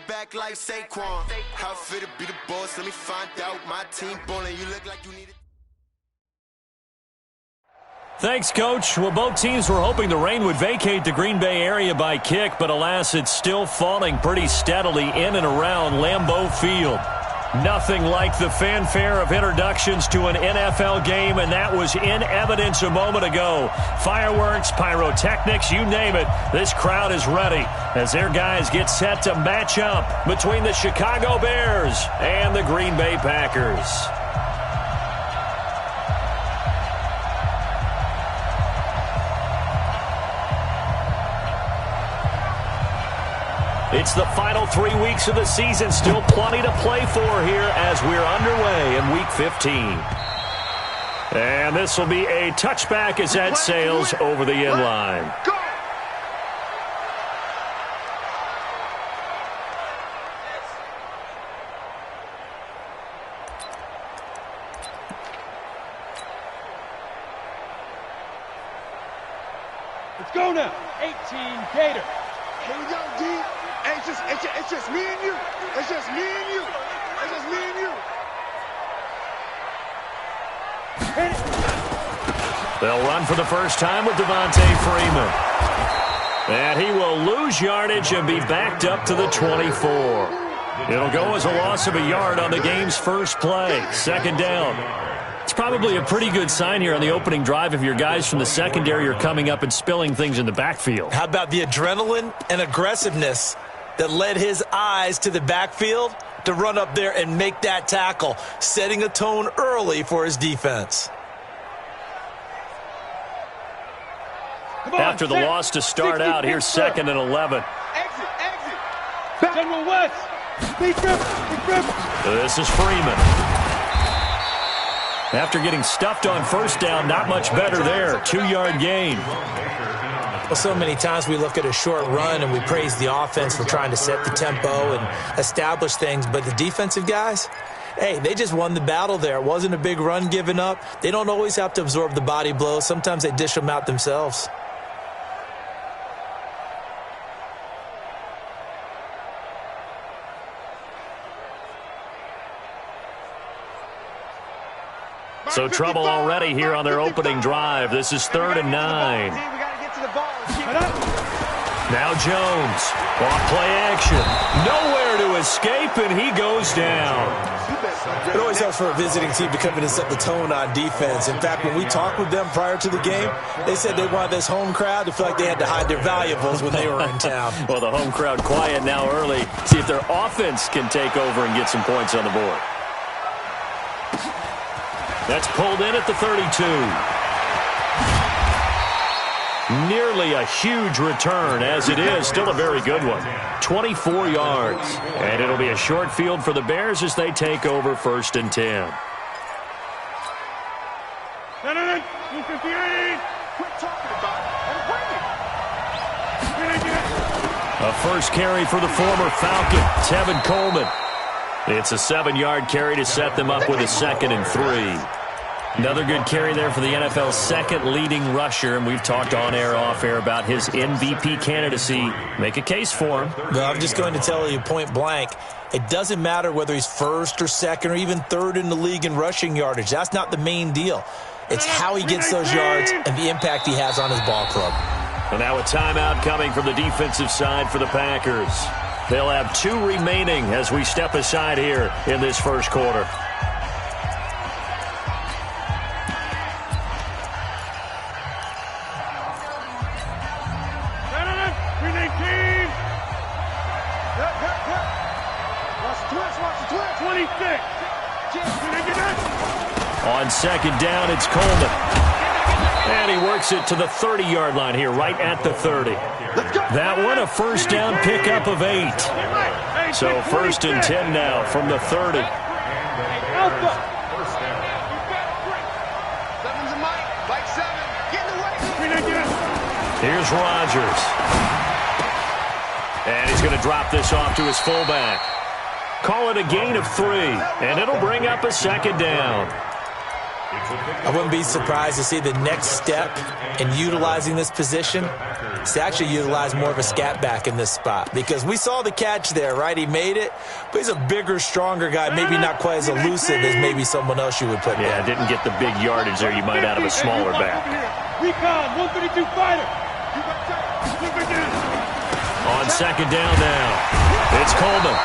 it back like Saquon. How fit to be the boss? Let me find out. My team ballin'. You look like you need it. Thanks, Coach. Well, both teams were hoping the rain would vacate the Green Bay area by kick, but alas, it's still falling pretty steadily in and around Lambeau Field. Nothing like the fanfare of introductions to an NFL game, and that was in evidence a moment ago. Fireworks, pyrotechnics, you name it. This crowd is ready as their guys get set to match up between the Chicago Bears and the Green Bay Packers. It's the final 3 weeks of the season. Still plenty to play for here as we're underway in Week 15. And this will be a touchback as that sails over the end line. Let's go now. 18 Gator. Here we go, D. Hey, it's just me and you. It's just me and you. It's just me and you. They'll run for the first time with Devontae Freeman. And he will lose yardage and be backed up to the 24. It'll go as a loss of a yard on the game's first play. Second down. It's probably a pretty good sign here on the opening drive if your guys from the secondary are coming up and spilling things in the backfield. How about the adrenaline and aggressiveness that led his eyes to the backfield to run up there and make that tackle, setting a tone early for his defense. After the loss to start out, here's 2nd and 11. Exit. General West. This is Freeman. After getting stuffed on first down, not much better there. 2-yard gain. Well, so many times we look at a short run and we praise the offense for trying to set the tempo and establish things. But the defensive guys, hey, they just won the battle there. It wasn't a big run given up. They don't always have to absorb the body blows. Sometimes they dish them out themselves. So trouble already here on their opening drive. This is 3rd and 9. Now Jones. Off play action. Nowhere to escape, and he goes down. It always helps for a visiting team to come in and set the tone on defense. In fact, when we talked with them prior to the game, they said they wanted this home crowd to feel like they had to hide their valuables when they were in town. Well, the home crowd quiet now early. See if their offense can take over and get some points on the board. That's pulled in at the 32. Nearly a huge return, as it is. Still a very good one. 24 yards. And it'll be a short field for the Bears as they take over 1st and 10. A first carry for the former Falcon, Tevin Coleman. It's a 7-yard carry to set them up with a 2nd and 3. Another good carry there for the NFL's second leading rusher, and we've talked on air, off air about his MVP candidacy. Make a case for him. Well, I'm just going to tell you point blank, it doesn't matter whether he's 1st or 2nd or even 3rd in the league in rushing yardage. That's not the main deal. It's how he gets those yards and the impact he has on his ball club. And now a timeout coming from the defensive side for the Packers. They'll have 2 remaining as we step aside here in this first quarter. On 2nd down, it's Coleman. And he works it to the 30-yard line here, right at the 30. That one, a first down pickup of 8. So 1st and 10 now from the 30. Here's Rodgers. And he's going to drop this off to his fullback. Call it a gain of 3, and it'll bring up a 2nd down. I wouldn't be surprised to see the next step in utilizing this position is to actually utilize more of a scat back in this spot. Because we saw the catch there, right? He made it, but he's a bigger, stronger guy, maybe not quite as elusive as maybe someone else you would put there. Yeah, didn't get the big yardage there you might out of a smaller back. Recon, 132 fighter. On second down now, it's Coleman.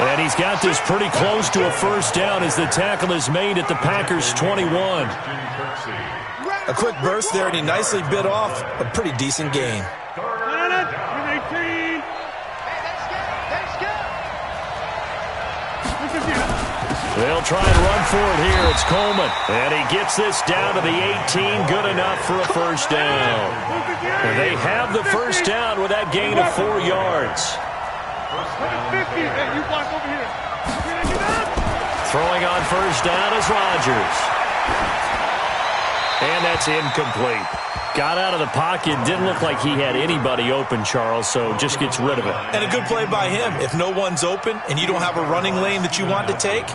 And he's got this pretty close to a first down as the tackle is made at the Packers' 21. A quick burst there, and he nicely bit off a pretty decent gain. They'll try and run for it here. It's Coleman. And he gets this down to the 18. Good enough for a first down. And they have the first down with that gain of 4 yards. Throwing on first down is Rodgers. And that's incomplete. Got out of the pocket. Didn't look like he had anybody open, Charles, so just gets rid of it. And a good play by him. If no one's open and you don't have a running lane that you want to take,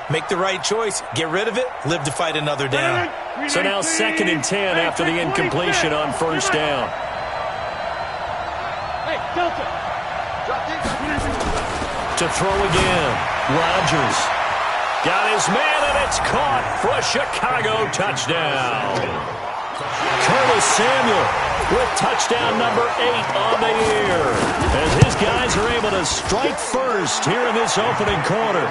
make the right choice. Get rid of it. Live to fight another down. So now 2nd and 10 after the incompletion on first down. Hey, Delta. To throw again. Rodgers. Got his man, and it's caught for a Chicago touchdown. Curtis Samuel with touchdown number 8 on the year. As his guys are able to strike first here in this opening quarter.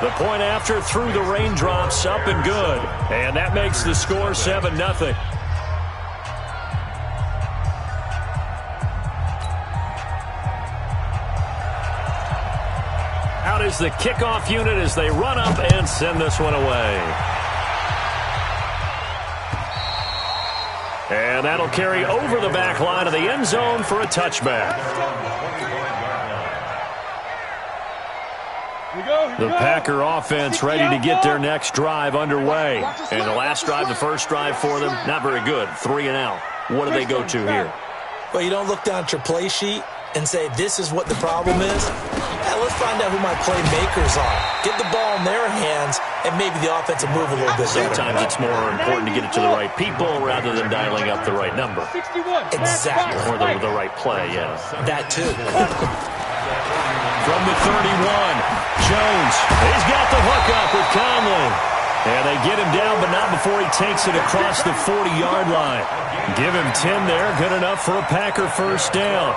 The point after through the raindrops, up and good. And that makes the score 7-0. Out is the kickoff unit as they run up and send this one away. And that'll carry over the back line of the end zone for a touchback. The Packer offense ready to get their next drive underway. And the last drive, the first drive for them, not very good. 3 and out. What do they go to here? Well, you don't look down at your play sheet and say, this is what the problem is. Let's find out who my playmakers are. Get the ball in their hands, and maybe the offense will move a little bit better. Sometimes it's more important to get it to the right people rather than dialing up the right number. Exactly. Or the right play, yeah. That too. From the 31, Jones. He's got the hook up with Conley. And they get him down, but not before he takes it across the 40-yard line. Give him 10 there. Good enough for a Packer first down.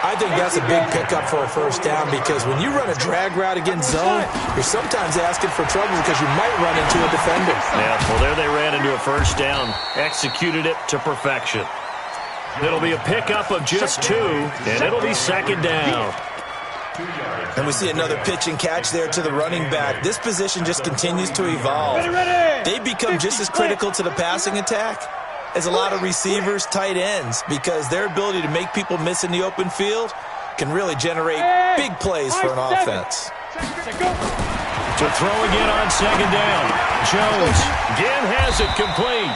I think that's a big pickup for a first down because when you run a drag route against zone, you're sometimes asking for trouble because you might run into a defender. Yeah, well, there they ran into a first down. Executed it to perfection. It'll be a pickup of just 2, and it'll be 2nd down. And we see another pitch and catch there to the running back. This position just continues to evolve. They become just as critical to the passing attack as a lot of receivers, tight ends, because their ability to make people miss in the open field can really generate big plays for an offense. To throw again on 2nd down. Jones again has it complete.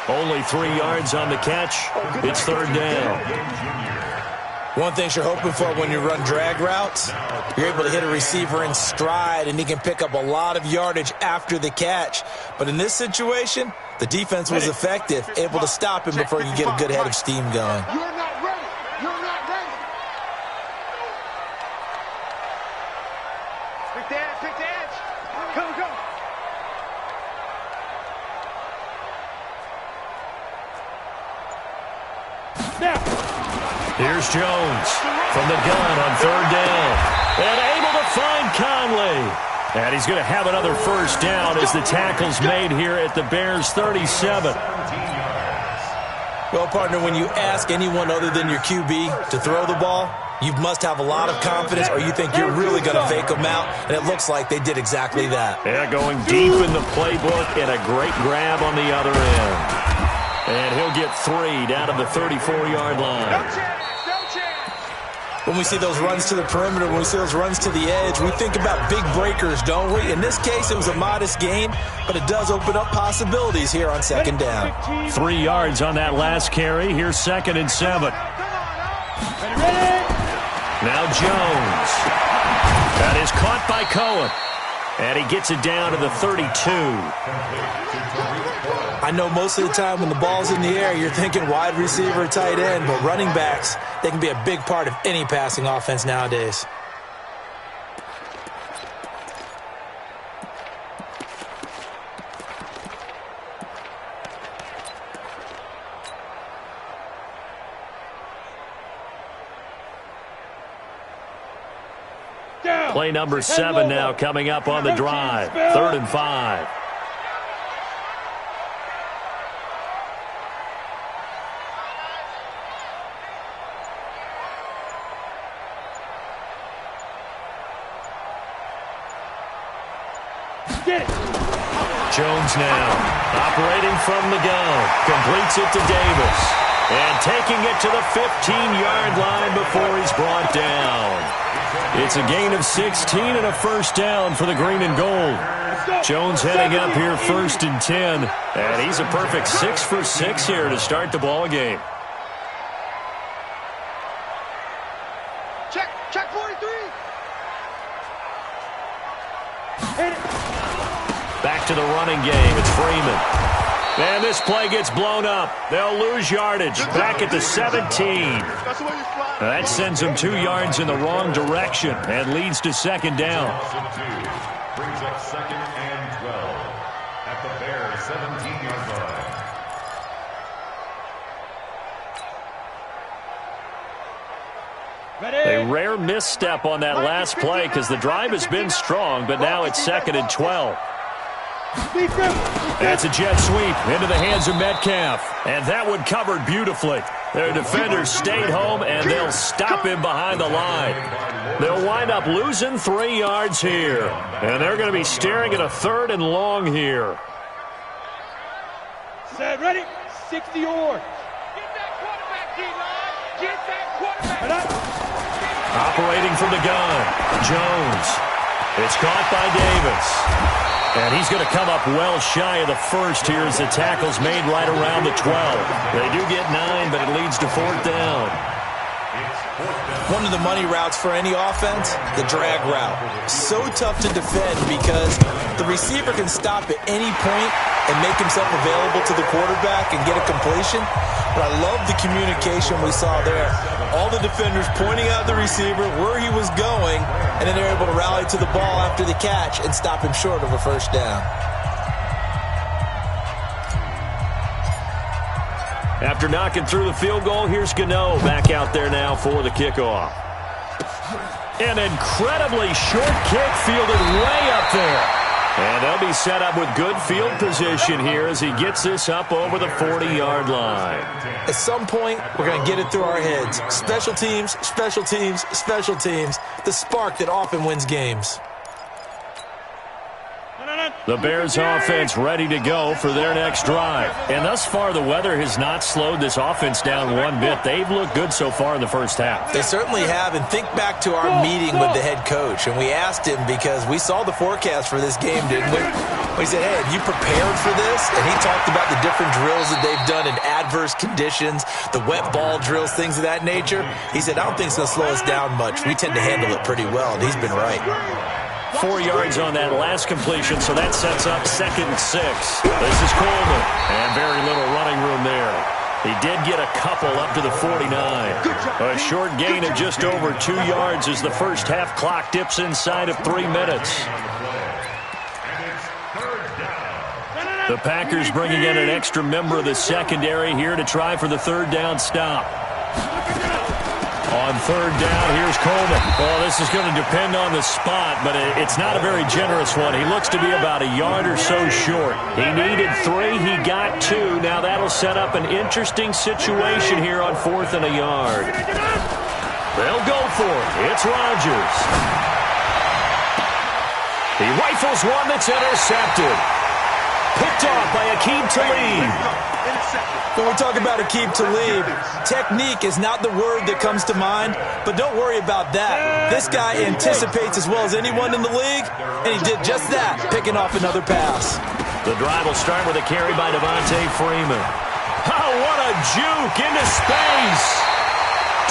Only 3 yards on the catch. It's 3rd down. One thing you're hoping for when you run drag routes, you're able to hit a receiver in stride, and he can pick up a lot of yardage after the catch. But in this situation, the defense was effective, able to stop him before you get a good head of steam going. You're not ready. You're not ready. Pick the edge. Pick the edge. Go. Now. Here's Jones from the gun on 3rd down. And able to find Conley. And he's going to have another first down as the tackle's made here at the Bears' 37. Well, partner, when you ask anyone other than your QB to throw the ball, you must have a lot of confidence or you think you're really going to fake them out, and it looks like they did exactly that. Yeah, going deep in the playbook and a great grab on the other end. And he'll get 3 down to the 34-yard line. When we see those runs to the perimeter, when we see those runs to the edge, we think about big breakers, don't we? In this case, it was a modest gain, but it does open up possibilities here on 2nd down. 3 yards on that last carry. Here's 2nd and 7. Now Jones. That is caught by Cohen. And he gets it down to the 32. I know most of the time when the ball's in the air, you're thinking wide receiver, tight end, but running backs, they can be a big part of any passing offense nowadays. Play number 7 now coming up on the drive. 3rd and 5. Get it. Jones now operating from the gun. Completes it to Davis. And taking it to the 15-yard line before he's brought down. It's a gain of 16 and a first down for the green and gold. Jones heading up here 1st and 10. And he's a perfect 6 for 6 here to start the ball game. Check 43. Hit it. Back to the running game. It's Freeman. And this play gets blown up. They'll lose yardage. Back at the 17. That sends them 2 yards in the wrong direction and leads to 2nd down. Brings up 2nd and 12 at the Bears' 17-yard line. A rare misstep on that last play because the drive has been strong, but now it's 2nd and 12. That's a jet sweep into the hands of Metcalf. And that one covered beautifully. Their defenders stayed home, and they'll stop him behind the line. They'll wind up losing 3 yards here. And they're going to be staring at a 3rd and long here. Set, ready, 60 or. Get that quarterback, D-line. Get that quarterback. Operating from the gun, Jones. It's caught by Davis. And he's going to come up well shy of the first here as the tackle's made right around the 12. They do get 9, but it leads to 4th down. One of the money routes for any offense, the drag route. So tough to defend because the receiver can stop at any point and make himself available to the quarterback and get a completion. But I love the communication we saw there. All the defenders pointing out the receiver, where he was going, and then they're able to rally to the ball after the catch and stop him short of a first down. After knocking through the field goal, here's Gano back out there now for the kickoff. An incredibly short kick fielded way up there. And they'll be set up with good field position here as he gets this up over the 40-yard line. At some point, we're going to get it through our heads. Special teams, special teams, special teams. The spark that often wins games. The Bears offense ready to go for their next drive. And thus far, the weather has not slowed this offense down one bit. They've looked good so far in the first half. They certainly have. And think back to our meeting with the head coach. And we asked him because we saw the forecast for this game, didn't we? We said, hey, have you prepared for this? And he talked about the different drills that they've done in adverse conditions, the wet ball drills, things of that nature. He said, I don't think it's going to slow us down much. We tend to handle it pretty well, and he's been right. 4 yards on that last completion, so that sets up 2nd and 6. This is Coleman, and very little running room there. He did get a couple up to the 49. A short gain of just over 2 yards as the first half clock dips inside of 3 minutes. The Packers bringing in an extra member of the secondary here to try for the 3rd down stop. On 3rd down, here's Coleman. Well, this is going to depend on the spot, but it's not a very generous one. He looks to be about a yard or so short. He needed 3. He got 2. Now that'll set up an interesting situation here on 4th and a yard. They'll go for it. It's Rodgers. He rifles one that's intercepted. Picked off by Aqib Talib. When we talk about Aqib Talib, technique is not the word that comes to mind, but don't worry about that. This guy anticipates as well as anyone in the league, and he did just that, picking off another pass. The drive will start with a carry by Devontae Freeman. Oh, what a juke into space.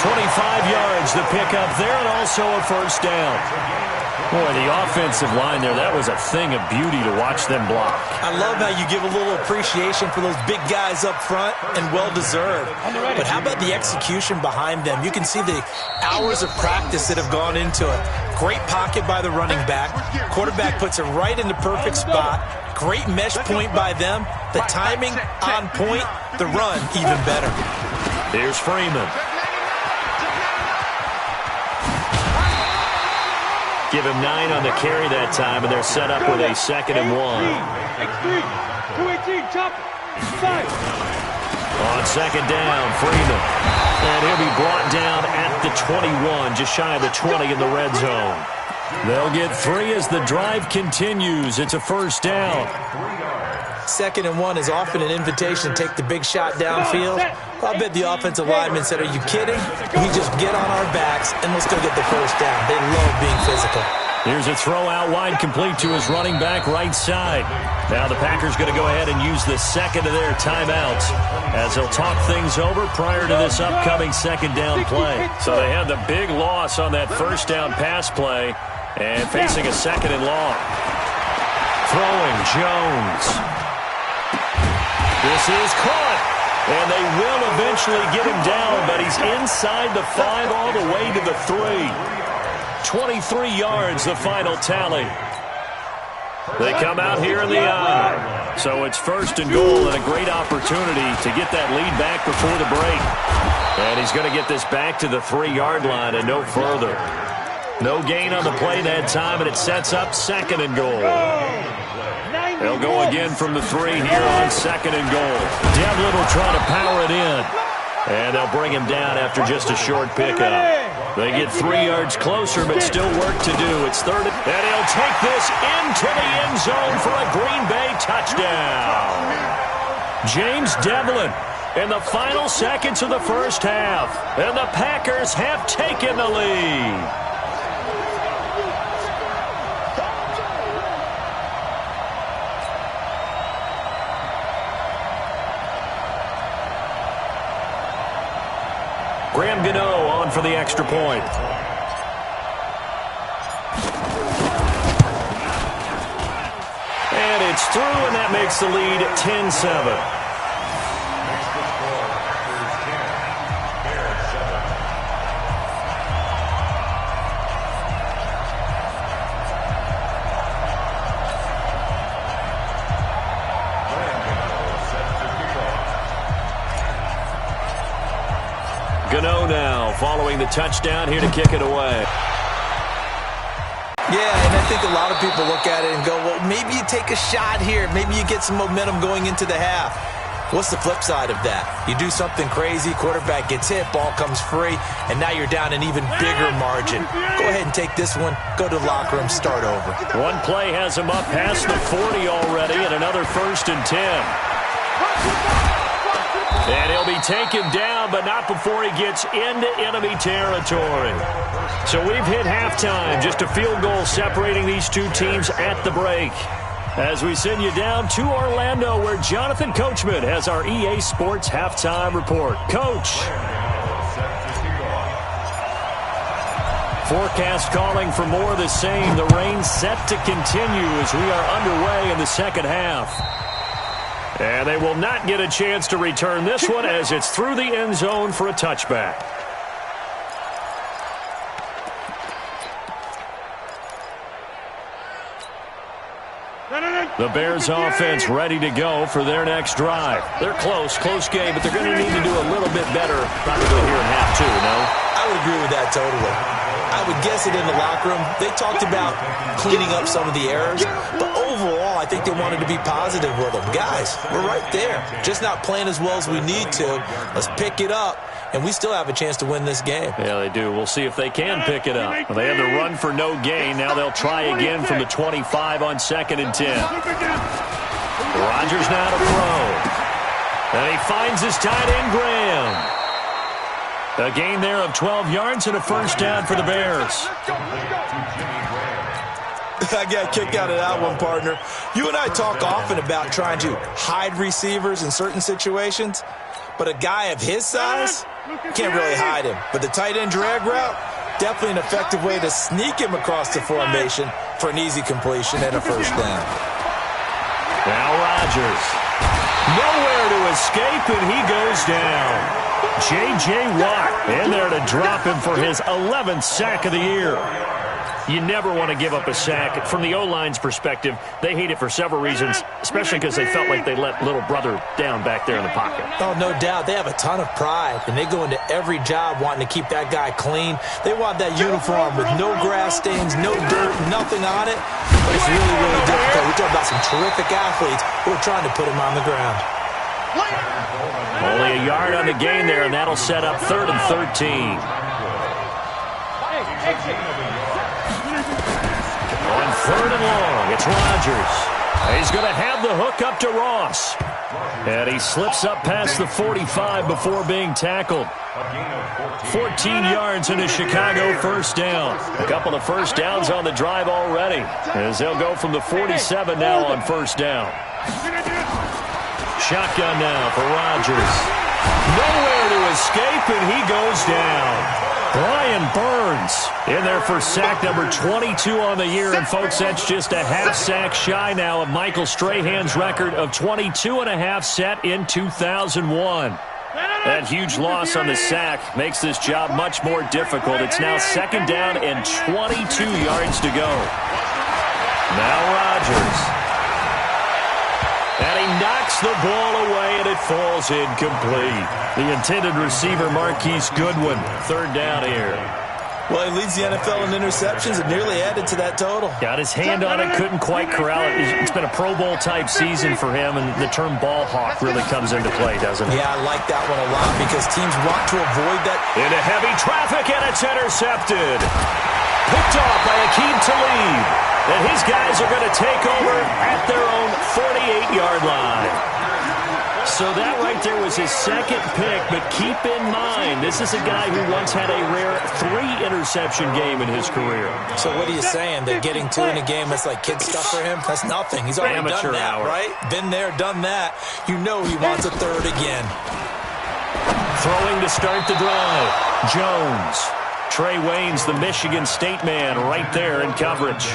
25 yards to pick up there, and also a first down. Boy, the offensive line there, that was a thing of beauty to watch them block. I love how you give a little appreciation for those big guys up front, and well-deserved. But how about the execution behind them? You can see the hours of practice that have gone into it. Great pocket by the running back. Quarterback puts it right in the perfect spot. Great mesh point by them. The timing on point. The run even better. Here's Freeman. Give him 9 on the carry that time, and they're set up with a 2nd and 1. X3, 218, chop it. 5. On 2nd down, Freeman. And he'll be brought down at the 21, just shy of the 20 in the red zone. They'll get 3 as the drive continues. It's a first down. 2nd and 1 is often an invitation to take the big shot downfield. I bet the offensive lineman said, are you kidding? We just get on our backs and let's go get the first down. They love being physical. Here's a throw out wide, complete to his running back right side. Now the Packers going to go ahead and use the second of their timeouts as they'll talk things over prior to this upcoming 2nd down play. So they had the big loss on that first down pass play and facing a 2nd and long. Throwing Jones. This is caught, and they will eventually get him down, but he's inside the 5 all the way to the 3. 23 yards, the final tally. They come out here in the eye. So it's 1st and goal, and a great opportunity to get that lead back before the break. And he's going to get this back to the 3-yard line and no further. No gain on the play that time, and it sets up 2nd and goal. They'll go again from the 3 here on 2nd and goal. Devlin will try to power it in. And they'll bring him down after just a short pickup. They get 3 yards closer, but still work to do. It's 3rd, and he'll take this into the end zone for a Green Bay touchdown. James Devlin in the final seconds of the first half. And the Packers have taken the lead. Graham Gano on for the extra point. And it's through, and that makes the lead 10-7. Gano now following the touchdown here to kick it away. Yeah, and I think a lot of people look at it and go, well, maybe you take a shot here. Maybe you get some momentum going into the half. What's the flip side of that? You do something crazy, quarterback gets hit, ball comes free, and now you're down an even bigger margin. Go ahead and take this one, go to the locker room, start over. One play has him up past the 40 already, and another 1st and 10. And he'll be taken down, but not before he gets into enemy territory. So we've hit halftime, just a field goal separating these two teams at the break. As we send you down to Orlando, where Jonathan Coachman has our EA Sports halftime report. Coach. Forecast calling for more of the same. The rain set to continue as we are underway in the second half. And they will not get a chance to return this one as it's through the end zone for a touchback. The Bears offense ready to go for their next drive. They're close game, but they're going to need to do a little bit better probably here in half 2, no? I would agree with that totally. I would guess it in the locker room. They talked about cleaning up some of the errors, but overall, I think they wanted to be positive with them. Guys, we're right there. Just not playing as well as we need to. Let's pick it up, and we still have a chance to win this game. Yeah, they do. We'll see if they can pick it up. Well, they had the run for no gain. Now they'll try again from the 25 on 2nd and 10. Rodgers now to throw. And he finds his tight end, Graham. A gain there of 12 yards and a first down for the Bears. I got a kick out of that one, partner. You and I talk often about trying to hide receivers in certain situations. but a guy of his size, can't really hide him. But the tight end drag route, definitely an effective way to sneak him across the formation for an easy completion and a first down. Now Rodgers. Nowhere to escape, and he goes down. J.J. Watt in there to drop him for his 11th sack of the year. You never want to give up a sack. From the O-line's perspective, they hate it for several reasons, especially because they felt like they let little brother down back there in the pocket. Oh, no doubt. They have a ton of pride, and they go into every job wanting to keep that guy clean. They want that uniform with no grass stains, no dirt, nothing on it. But it's really, really difficult. We're talking about some terrific athletes who are trying to put him on the ground. Only a yard on the gain there, and that'll set up 3rd and 13. On 3rd and long, it's Rodgers. He's going to have the hook up to Ross. And he slips up past the 45 before being tackled. 14 yards in a Chicago first down. A couple of first downs on the drive already, as they'll go from the 47 now on first down. Shotgun now for Rodgers. Nowhere to escape, and he goes down. Brian Burns in there for sack number 22 on the year. And, folks, that's just a half sack shy now of Michael Strahan's record of 22.5 set in 2001. That huge loss on the sack makes this job much more difficult. It's now 2nd down and 22 yards to go. Now Rodgers. And he knocks the ball away, and it falls incomplete. The intended receiver, Marquise Goodwin, 3rd down here. Well, he leads the NFL in interceptions and nearly added to that total. Got his hand on it, couldn't quite corral it. It's been a Pro Bowl-type season for him, and the term ball hawk really comes into play, doesn't it? Yeah, I like that one a lot because teams want to avoid that. Into heavy traffic, and it's intercepted. Picked off by Akeem Talib. And his guys are going to take over at their own 48-yard line. So that right there was his 2nd pick, but keep in mind, this is a guy who once had a rare 3-interception game in his career. So what are you saying? That getting 2 in a game, that's like kid stuff for him? That's nothing. He's already done that, right? Been there, done that. You know he wants a 3rd again. Throwing to start the drive. Jones. Trey Waynes, the Michigan State man, right there in coverage.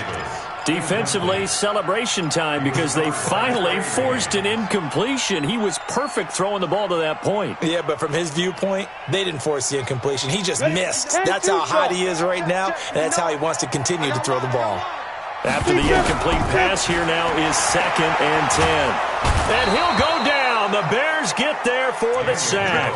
Defensively, celebration time because they finally forced an incompletion. He was perfect throwing the ball to that point. Yeah, but from his viewpoint, they didn't force the incompletion. He just missed. That's how hot he is right now, and that's how he wants to continue to throw the ball. After the incomplete pass, here now is 2nd and 10. And he'll go down. The Bears get there for the sack.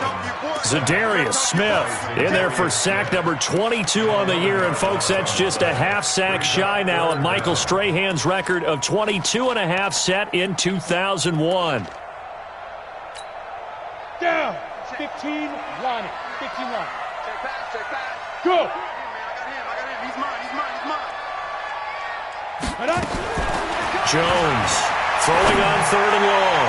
Za'Darius Smith in there for sack number 22 on the year. And, folks, that's just a half sack shy now of Michael Strahan's record of 22.5 set in 2001. Down. 15 line. 15 line. Check pass. Go. Jones throwing on 3rd and long.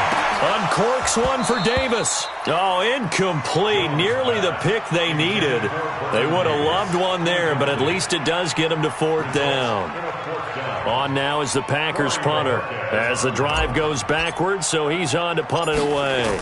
Uncorks one for Davis. Oh, incomplete. Nearly the pick they needed. They would have loved one there, but at least it does get them to 4th down. On now is the Packers punter as the drive goes backwards, so he's on to punt it away.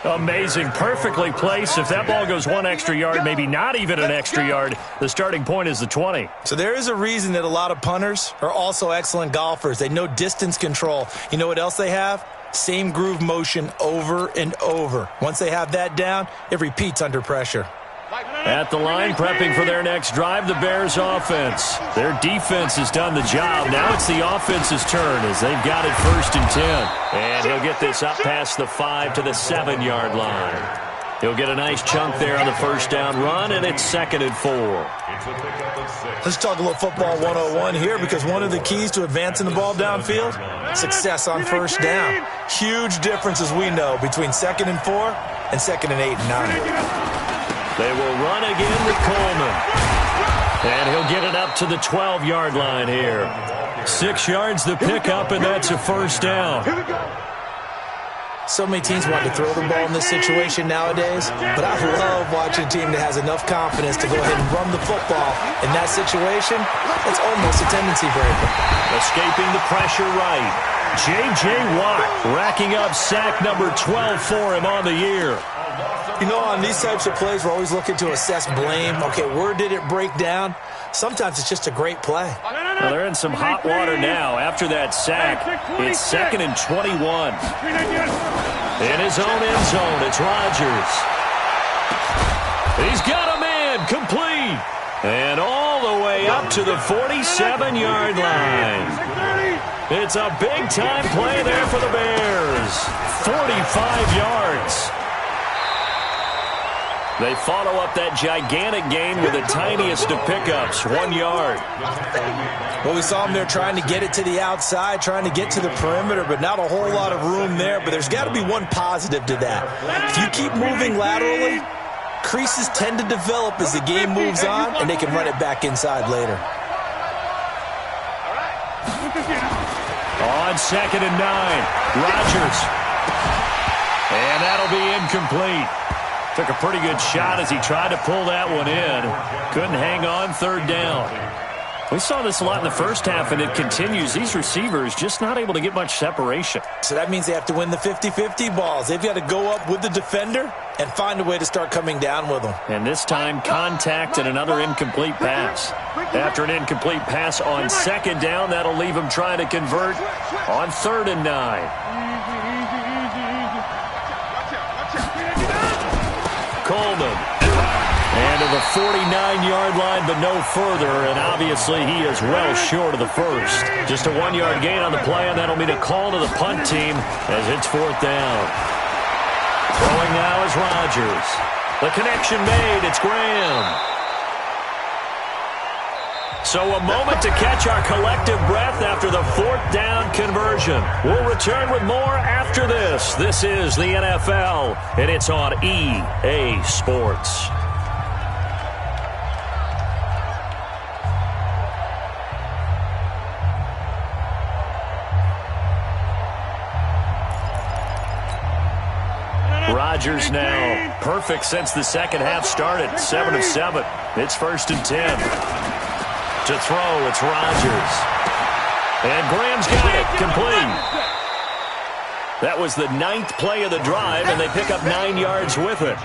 Amazing. Perfectly placed. If that ball goes 1 extra yard, maybe not even an extra yard, the starting point is the 20. So there is a reason that a lot of punters are also excellent golfers. They know distance control. You know what else they have? Same groove motion over and over. Once they have that down, it repeats under pressure. At the line, prepping for their next drive, the Bears offense. Their defense has done the job. Now it's the offense's turn as they've got it 1st and 10. And he'll get this up past the 5 to the 7-yard line. He'll get a nice chunk there on the first down run, and it's 2nd and 4. Let's talk a little football 101 here, because one of the keys to advancing the ball downfield, success on first down. Huge difference, as we know, between 2nd and 4 and 2nd and 8 and 9. They will run again with Coleman. And he'll get it up to the 12-yard line here. 6 yards the pickup, and that's a first down. So many teams want to throw the ball in this situation nowadays, but I love watching a team that has enough confidence to go ahead and run the football. In that situation, that's almost a tendency breaker. Escaping the pressure right. J.J. Watt racking up sack number 12 for him on the year. You know, on these types of plays, we're always looking to assess blame. Okay, where did it break down? Sometimes it's just a great play. Well, they're in some hot water now. After that sack, it's 2nd and 21. In his own end zone, it's Rodgers. He's got a man complete. And all the way up to the 47-yard line. It's a big-time play there for the Bears. 45 yards. They follow up that gigantic gain with the tiniest of pickups, 1 yard. Well, we saw them there trying to get it to the outside, trying to get to the perimeter, but not a whole lot of room there. But there's got to be one positive to that. If you keep moving laterally, creases tend to develop as the game moves on, and they can run it back inside later. On 2nd and 9, Rodgers. And that'll be incomplete. Took a pretty good shot as he tried to pull that one in. Couldn't hang on, 3rd down. We saw this a lot in the first half, and it continues. These receivers just not able to get much separation. So that means they have to win the 50-50 balls. They've got to go up with the defender and find a way to start coming down with them. And this time, contact and another incomplete pass. After an incomplete pass on 2nd down, that'll leave him trying to convert on 3rd and 9. Coleman. And to the 49-yard line, but no further. And obviously, he is well short of the first. Just a 1-yard gain on the play, and that'll mean a call to the punt team as it's 4th down. Throwing now is Rodgers. The connection made. It's Graham. So a moment to catch our collective breath after the 4th down conversion. We'll return with more after this. This is the NFL, and it's on EA Sports. Rodgers now perfect since the second half started. 7 of 7. It's 1st and 10. To throw, it's Rodgers. And Graham's got it, complete. That was the 9th play of the drive, and they pick up 9 yards with it.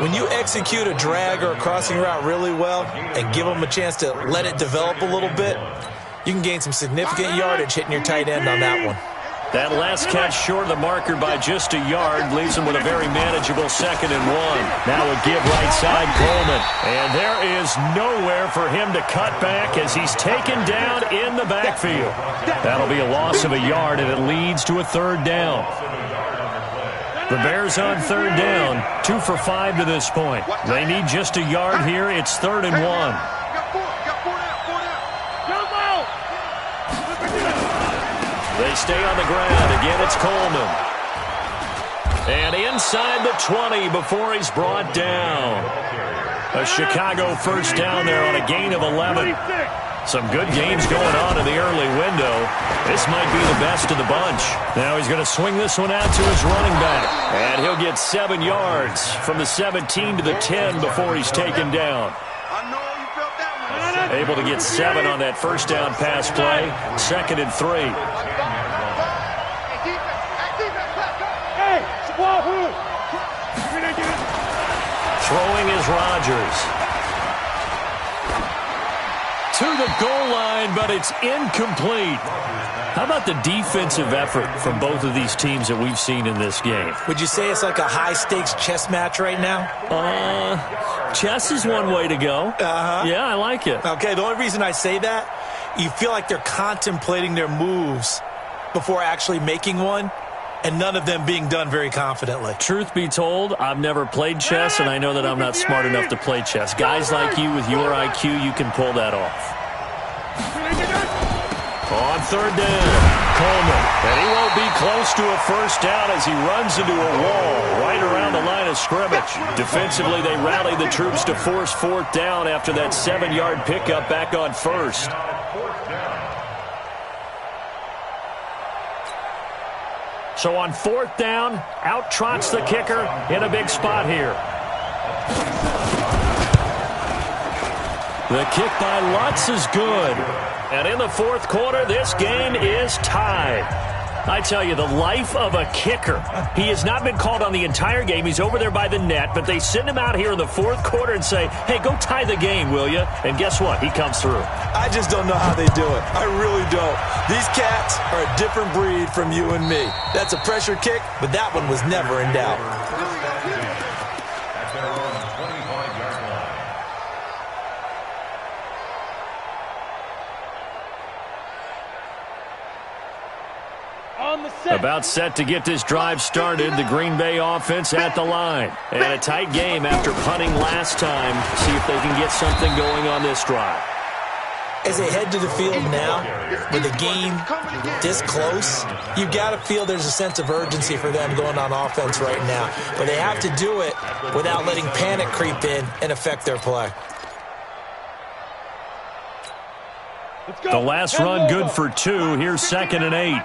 When you execute a drag or a crossing route really well and give them a chance to let it develop a little bit, you can gain some significant yardage hitting your tight end on that one. That last catch short of the marker by just a yard leaves him with a very manageable 2nd and 1. Now a give right side, Coleman. And there is nowhere for him to cut back as he's taken down in the backfield. That'll be a loss of a yard, and it leads to a 3rd down. The Bears on 3rd down, 2 for 5 to this point. They need just a yard here. It's 3rd and 1. They stay on the ground. Again, it's Coleman. And inside the 20 before he's brought down. A Chicago 1st down there on a gain of 11. Some good games going on in the early window. This might be the best of the bunch. Now he's going to swing this one out to his running back. And he'll get 7 yards from the 17 to the 10 before he's taken down. Able to get 7 on that 1st down pass play. 2nd and 3. Throwing is Rodgers. To the goal line, but it's incomplete. How about the defensive effort from both of these teams that we've seen in this game? Would you say it's like a high-stakes chess match right now? Chess is one way to go. Yeah, I like it. Okay, the only reason I say that, you feel like they're contemplating their moves before actually making one, and none of them being done very confidently. Truth be told, I've never played chess, and I know that I'm not smart enough to play chess. Guys like you with your IQ, you can pull that off. On 3rd down, Coleman. And he won't be close to a 1st down as he runs into a wall right around the line of scrimmage. Defensively, they rally the troops to force 4th down after that 7-yard pickup back on 1st. So on 4th down, out trots the kicker in a big spot here. The kick by Lutz is good. And in the 4th quarter, this game is tied. I tell you, the life of a kicker. He has not been called on the entire game. He's over there by the net, but they send him out here in the 4th quarter and say, hey, go tie the game, will you? And guess what? He comes through. I just don't know how they do it. I really don't. These cats are a different breed from you and me. That's a pressure kick, but that one was never in doubt. At their own 25-yard line. About set to get this drive started. The Green Bay offense at the line. And a tight game after punting last time. See if they can get something going on this drive. As they head to the field now, with the game this close, you got to feel there's a sense of urgency for them going on offense right now. But they have to do it without letting panic creep in and affect their play. The last run good for 2. Here's 2nd and 8.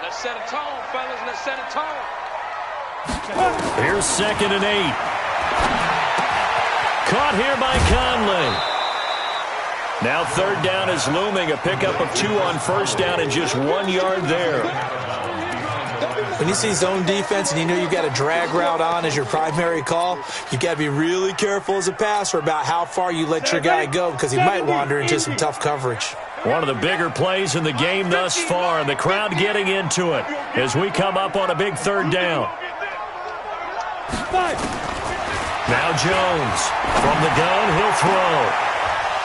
Let's set a tone, fellas. Let's set a tone. Here's 2nd and 8. Caught here by Conley. Now 3rd down is looming. A pickup of 2 on 1st down and just 1 yard there. When you see zone defense and you know you've got a drag route on as your primary call, you've got to be really careful as a passer about how far you let your guy go because he might wander into some tough coverage. One of the bigger plays in the game thus far, and the crowd getting into it as we come up on a big 3rd down. Now Jones from the gun, he'll throw.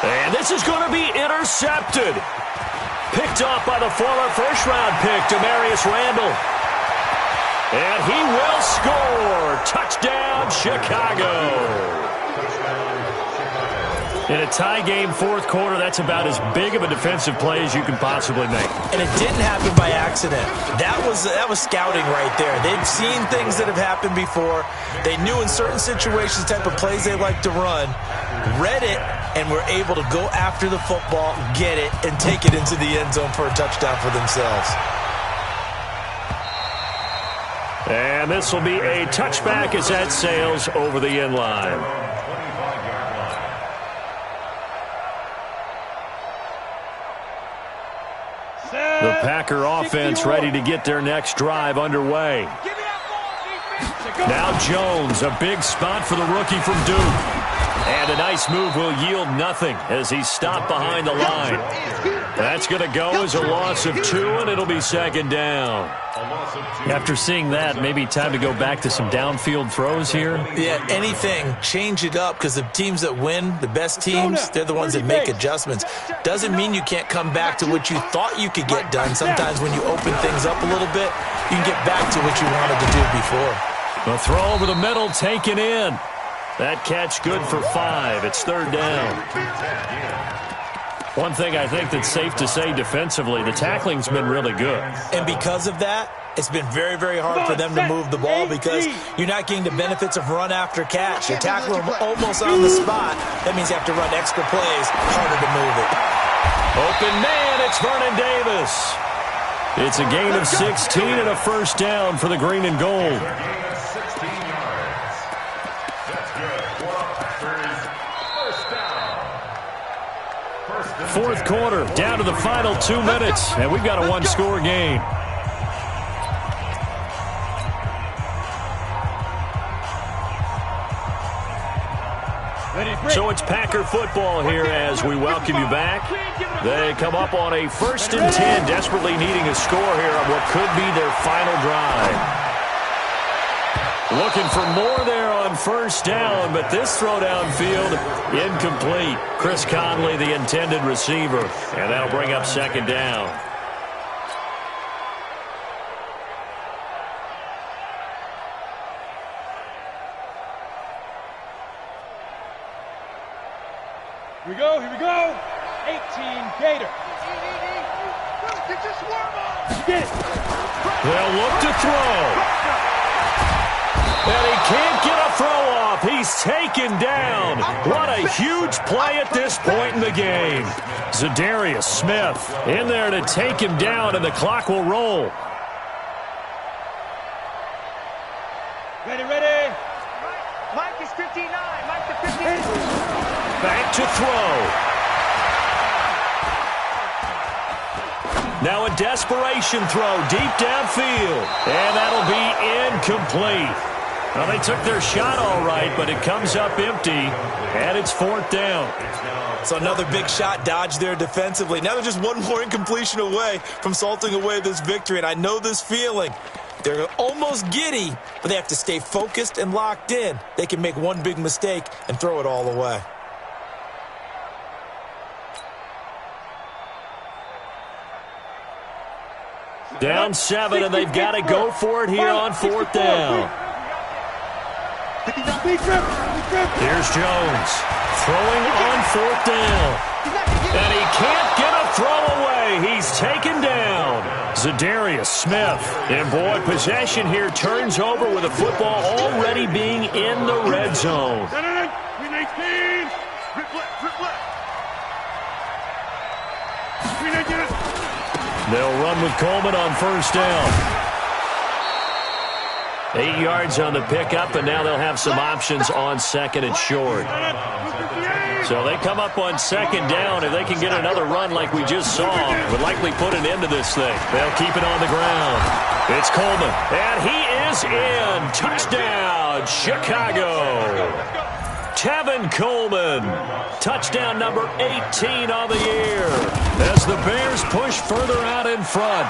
And this is going to be intercepted. Picked off by the former first-round pick, Demarius Randall. And he will score. Touchdown, Chicago. In a tie game 4th quarter, that's about as big of a defensive play as you can possibly make. And it didn't happen by accident. That was scouting right there. They've seen things that have happened before. They knew in certain situations the type of plays they like to run, read it, and were able to go after the football, get it, and take it into the end zone for a touchdown for themselves. And this will be a touchback as that sails over the end line. The Packer offense ready to get their next drive underway. Now Jones, a big spot for the rookie from Duke. And a nice move will yield nothing as he's stopped behind the line. That's going to go as a loss of 2, and it'll be 2nd down. After seeing that, maybe time to go back to some downfield throws here. Yeah, anything. Change it up because the teams that win, the best teams, they're the ones that make adjustments. Doesn't mean you can't come back to what you thought you could get done. Sometimes when you open things up a little bit, you can get back to what you wanted to do before. The throw over the middle taken in. That catch good for 5. It's 3rd down. One thing I think that's safe to say defensively, the tackling's been really good. And because of that, it's been very, very hard for them to move the ball because you're not getting the benefits of run after catch. You tackle them almost on the spot. That means you have to run extra plays, harder to move it. Open man, it's Vernon Davis. It's a gain of 16 and a 1st down for the green and gold. 4th quarter, down to the final 2 minutes, and we've got a 1-score game. So it's Packer football here as we welcome you back. They come up on a 1st and 10, desperately needing a score here on what could be their final drive. Looking for more there on 1st down, but this throw downfield, incomplete. Chris Conley, the intended receiver, and that'll bring up 2nd down. Here we go. 18 Gator. Get it. They'll look to throw. And he can't get a throw off. He's taken down. What a huge play at this point in the game. Zadarius Smith in there to take him down, and the clock will roll. to throw. Now a desperation throw deep downfield. And that'll be incomplete. Well, they took their shot all right, but it comes up empty, and it's 4th down. So another big shot dodged there defensively. Now they're just one more incompletion away from salting away this victory, and I know this feeling. They're almost giddy, but they have to stay focused and locked in. They can make one big mistake and throw it all away. Down 7, and they've got to go for it here on 4th down. Here's Jones throwing on 4th down. And he can't get a throw away. He's taken down. Zadarius Smith. And boy, possession here turns over with the football already being in the red zone. They'll run with Coleman on 1st down. 8 yards on the pickup, and now they'll have some options on 2nd and short. So they come up on 2nd down. If they can get another run like we just saw, would likely put an end to this thing. They'll keep it on the ground. It's Coleman, and he is in. Touchdown, Chicago. Tevin Coleman, touchdown number 18 on the year, as the Bears push further out in front.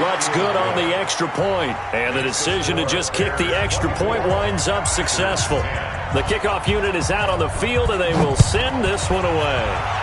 Lutt's good on the extra point, and the decision to just kick the extra point winds up successful. The kickoff unit is out on the field, and they will send this one away.